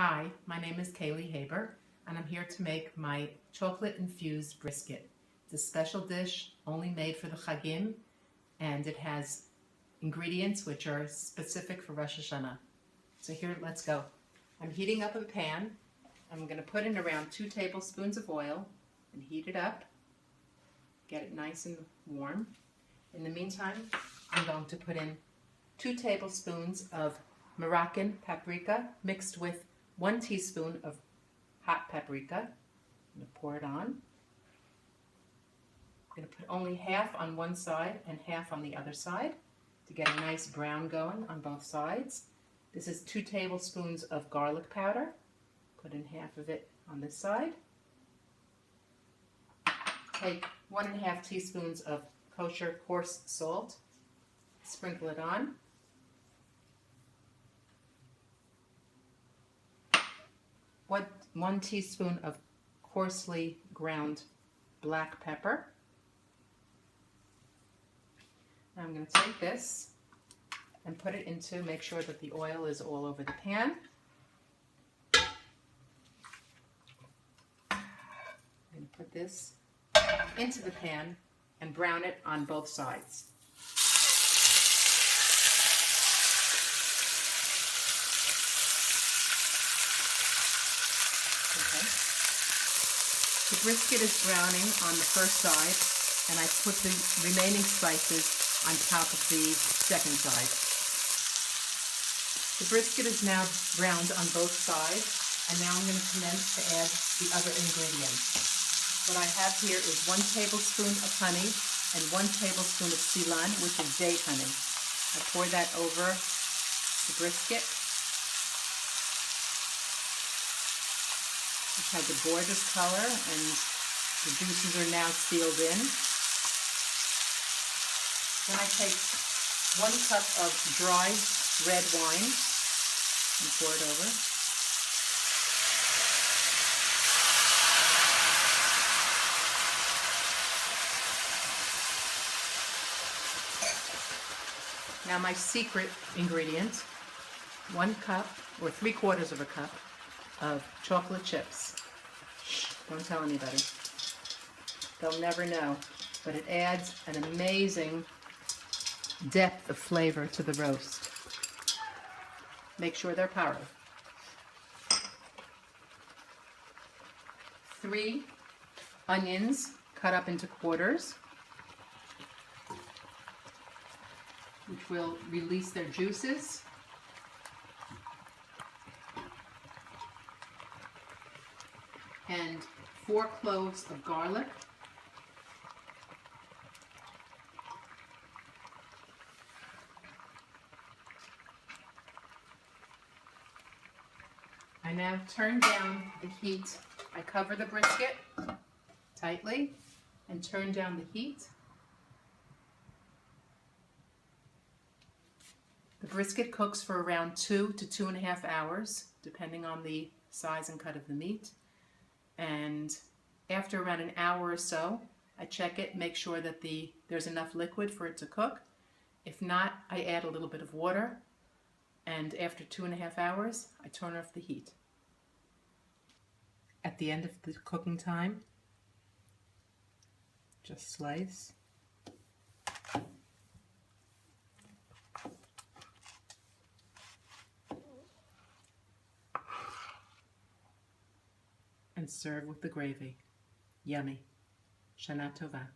Hi, my name is Kaylee Haber, and I'm here to make my chocolate-infused brisket. It's a special dish only made for the Chagim, and it has ingredients which are specific for Rosh Hashana. So here, let's go. I'm heating up a pan. I'm going to put in around 2 tablespoons of oil and heat it up. Get it nice and warm. In the meantime, I'm going to put in 2 tablespoons of Moroccan paprika mixed with 1 teaspoon of hot paprika. I'm going to pour it on. I'm going to put only half on one side and half on the other side to get a nice brown going on both sides. This is 2 tablespoons of garlic powder. Put in half of it on this side. Take 1.5 teaspoons of kosher coarse salt. Sprinkle it on. 1 teaspoon of coarsely ground black pepper. Now I'm going to take this and put it into, make sure that the oil is all over the pan. I'm going to put this into the pan and brown it on both sides. Okay. The brisket is browning on the first side, and I put the remaining spices on top of the second side. The brisket is now browned on both sides, and now I'm going to commence to add the other ingredients. What I have here is 1 tablespoon of honey and 1 tablespoon of Ceylon, which is date honey. I pour that over the brisket. It has a gorgeous color, and the juices are now sealed in. Then I take 1 cup of dry red wine and pour it over. Now my secret ingredient, 1 cup or 3/4 of a cup of chocolate chips. Shh, don't tell anybody. They'll never know, but it adds an amazing depth of flavor to the roast. Make sure they're powdered. 3 onions cut up into quarters, which will release their juices. And 4 cloves of garlic. I now turn down the heat. I cover the brisket tightly and turn down the heat. The brisket cooks for around 2 to 2.5 hours, depending on the size and cut of the meat. And after around an hour or so, I check it, make sure that there's enough liquid for it to cook. If not, I add a little bit of water, and after 2.5 hours, I turn off the heat. At the end of the cooking time, just slice. And serve with the gravy. Yummy. Shana Tova.